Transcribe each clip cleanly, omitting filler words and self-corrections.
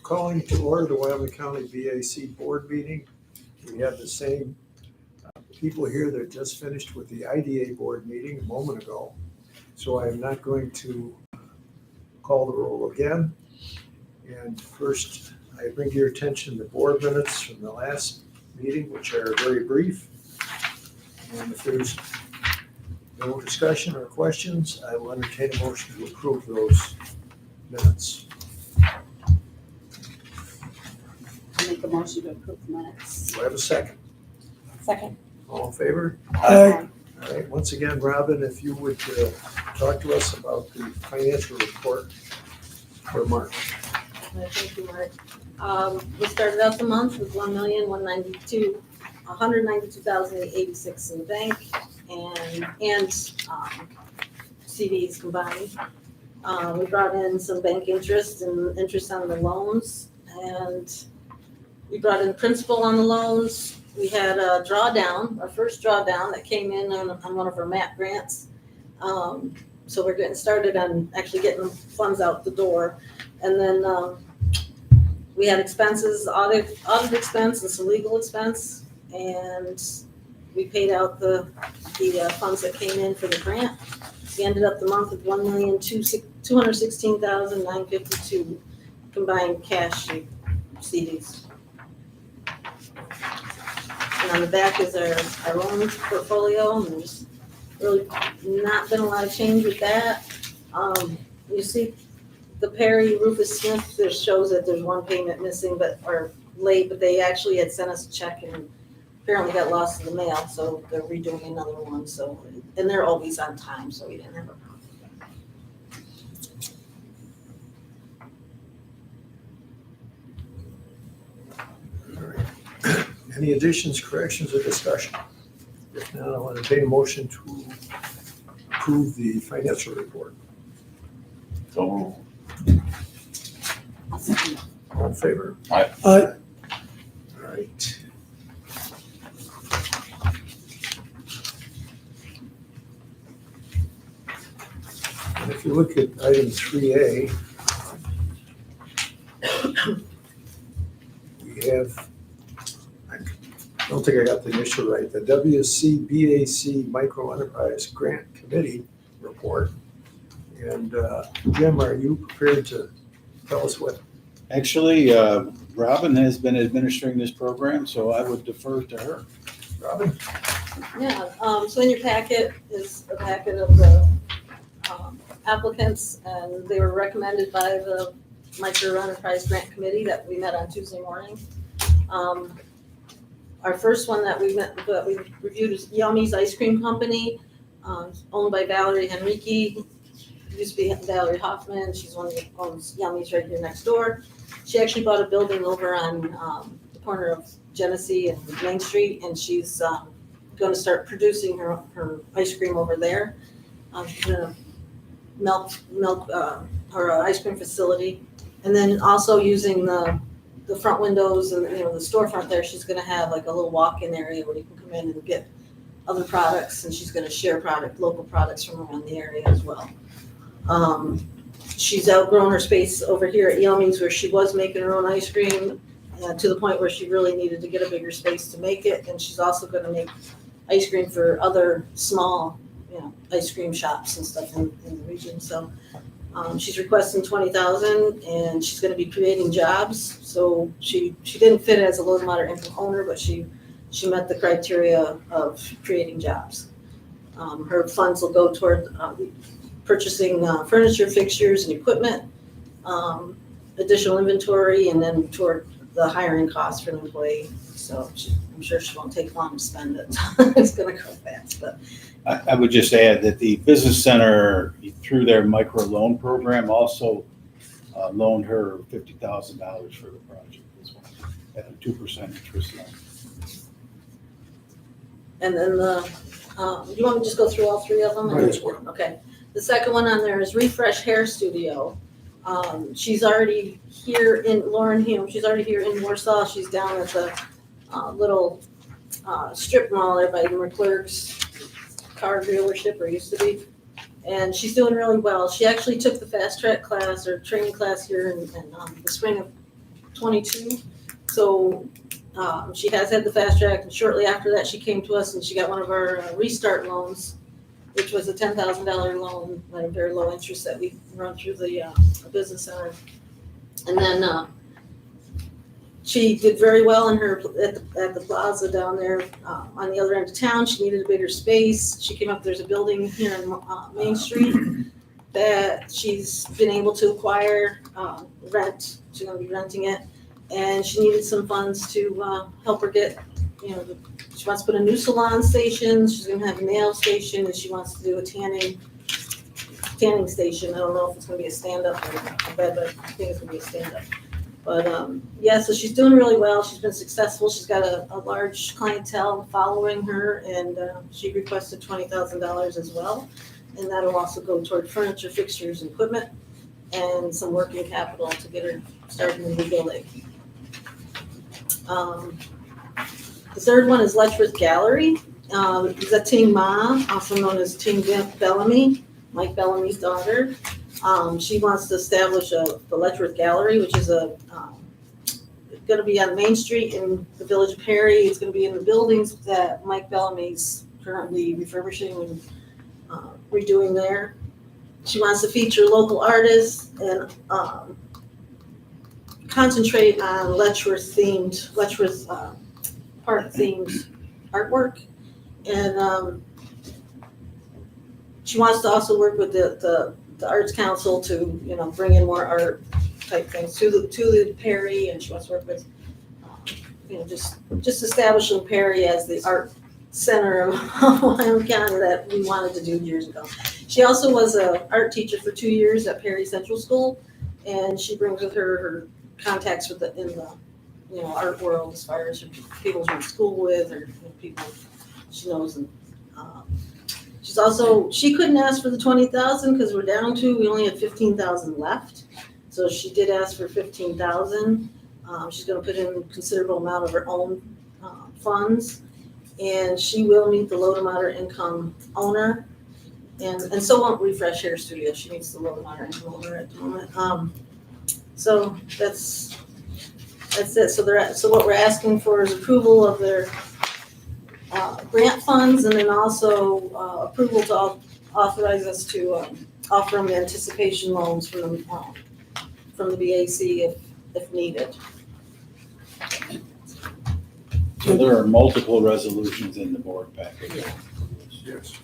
Calling to order the Wyoming County BAC board meeting. We have the same people here that just finished with the IDA board meeting a moment ago. So I am not going to call the roll again. And first, I bring to your attention the board minutes from the last meeting, which are very brief. And if there's no discussion or questions, I will entertain a motion to approve those minutes. I make a motion to approve the minutes. Do I have a second? Second. All in favor? Aye. All right, once again, Robin, if you would talk to us about the financial report for March. Thank you, Mark. We started out the month with $1,192,086 in the bank and CDs combined. We brought in some bank interest and interest on the loans, and we brought in principal on the loans. We had a drawdown, our first drawdown that came in on one of our MAP grants. So we're getting started on actually getting funds out the door. And then we had expenses, audit expense and some legal expense. And we paid out the funds that came in for the grant. We ended up the month with $1,216,952 combined cash CDs. And on the back is our loan portfolio, and there's really not been a lot of change with that. You see the Perry Rufus Smith, there shows that there's one payment missing or late, but they actually had sent us a check and apparently got lost in the mail, so they're redoing another one. So, and they're always on time, so we didn't have a problem. Any additions, corrections, or discussion? If not, I'll entertain a motion to approve the financial report. So, All in favor? Aye. All right. And if you look at item 3A, we have, I don't think I got the initial right, the WCBAC Micro Enterprise Grant Committee report. And Jim, are you prepared to tell us what? Actually, Robin has been administering this program, so I would defer to her. Robin? Yeah, so in your packet is a packet of the applicants, and they were recommended by the Micro Enterprise Grant Committee that we met on Tuesday morning. Our first one that we reviewed is Yummy's Ice Cream Company, owned by Valerie Henrique. Used to be Valerie Hoffman. She's one that owns Yummy's right here next door. She actually bought a building over on the corner of Genesee and Main Street, and she's going to start producing her ice cream over there. She's going to milk her ice cream facility, and then also using the front windows and the storefront there. She's going to have like a little walk-in area where you can come in and get other products, and she's going to share local products from around the area as well. She's outgrown her space over here at Yummy's where she was making her own ice cream to the point where she really needed to get a bigger space to make it. And she's also going to make ice cream for other small, ice cream shops and stuff in the region. So she's requesting $20,000, and she's going to be creating jobs. So she didn't fit as a low to moderate income owner, but she met the criteria of creating jobs. Her funds will go toward purchasing furniture, fixtures, and equipment, additional inventory, and then toward the hiring costs for an employee. So I'm sure she won't take long to spend it. It's going to go fast. But I would just add that the Business Center, through their micro loan program, also loaned her $50,000 for the project as well, at a 2% interest loan. and then you want me to just go through all three of them? Right. Okay. The second one on there is Refresh Hair Studio. She's already here in Lauren Hume. She's already here in Warsaw. She's down at the little strip mall there by McClurg's car dealership, or used to be. And she's doing really well. She actually took the fast track class or training class here in the spring of 22. So she has had the fast track, and shortly after that, she came to us and she got one of our restart loans, which was a $10,000 loan at a very low interest that we run through the business center. And then she did very well in her at the plaza down there on the other end of town. She needed a bigger space. She came up. There's a building here in Main Street that she's been able to acquire, rent. She's going to be renting it, and she needed some funds to help her get. She wants to put a new salon station. She's going to have a nail station, and she wants to do a tanning station. I don't know if it's going to be a stand-up or a bed, but I think it's going to be a stand-up. But so she's doing really well. She's been successful. She's got a large clientele following her, and she requested $20,000 as well. And that'll also go toward furniture, fixtures, and equipment, and some working capital to get her started in the building. The third one is Letchworth Gallery. Zatine Ma, also known as Ting Bellamy, Mike Bellamy's daughter. She wants to establish the Letchworth Gallery, which is going to be on Main Street in the village of Perry. It's going to be in the buildings that Mike Bellamy's currently refurbishing and redoing there. She wants to feature local artists and concentrate on Letchworth Park themed artwork. And she wants to also work with the Arts Council to, bring in more art type things to the Perry, and she wants to work with, just establishing Perry as the art center of Wyoming County that we wanted to do years ago. She also was an art teacher for 2 years at Perry Central School, and she brings with her contacts in the art world as far as people she went to school with or people she knows. And she couldn't ask for the $20,000 because we only had $15,000 left. So she did ask for $15,000. She's going to put in a considerable amount of her own funds, and she will meet the low to moderate income owner. And so won't Refresh Hair Studio. She meets the low to moderate income owner at the moment. So that's it. So what we're asking for is approval of their grant funds, and then also approval to authorize us to offer them anticipation loans from the BAC if needed. So there are multiple resolutions in the board package. Yes.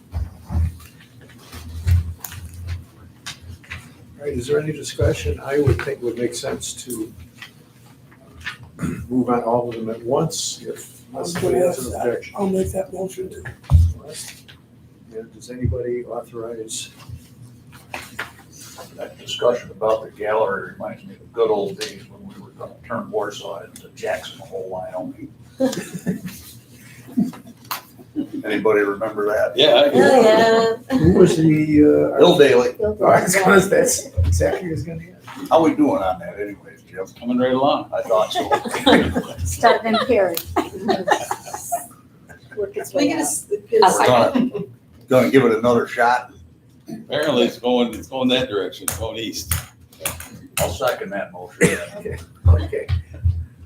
All right, is there any discussion? I would think it would make sense to move on all of them at once if somebody has an objection. I'll make that motion too. And does anybody authorize? That discussion about the gallery reminds me of the good old days when we were gonna turn Warsaw into Jackson Hole, Wyoming. Anybody remember that? Yeah. Yeah. Who was the? Bill Daly. That's exactly what I was going to ask. How we doing on that anyways, Jim? Coming right along. I thought so. Starting in Perry. Work its way out. Gonna give it another shot. Apparently it's going that direction, it's going east. I'll second that motion. Okay.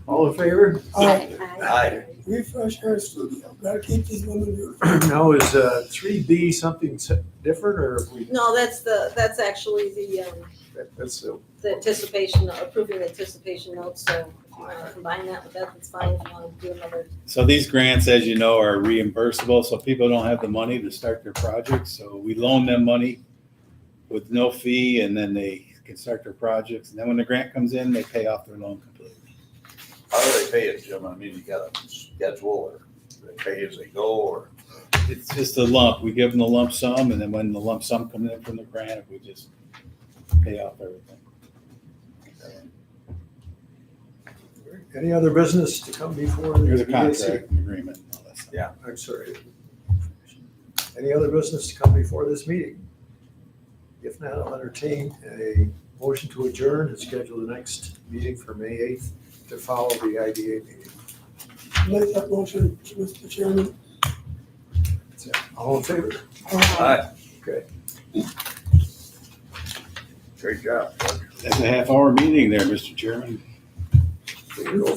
All in favor? Aye. Refresh Hair Studio, gotta keep these women beautiful. Now, is 3B something different, or if we? No, that's actually That's the anticipation, approving the anticipation notes. So if you want to combine that with that, that's fine. If you want to do another. So these grants, as you know, are reimbursable, so people don't have the money to start their projects. So we loan them money with no fee, and then they can start their projects. And then when the grant comes in, they pay off their loan completely. How do they pay it, Jim? I mean, you got a schedule, or they pay as they go, or? It's just a lump. We give them the lump sum, and then when the lump sum comes in from the grant, we just pay off everything. any other business to come before the There's a BAC? contract agreement and all that stuff. Yeah. I'm sorry. Any other business to come before this meeting? If not, I'll entertain a motion to adjourn and schedule the next meeting for May 8th to follow the IDA meeting. Make that motion, Mr. Chairman. All in favor? Aye. Okay. Great job, George. That's a half-hour meeting there, Mr. Chairman. There you go.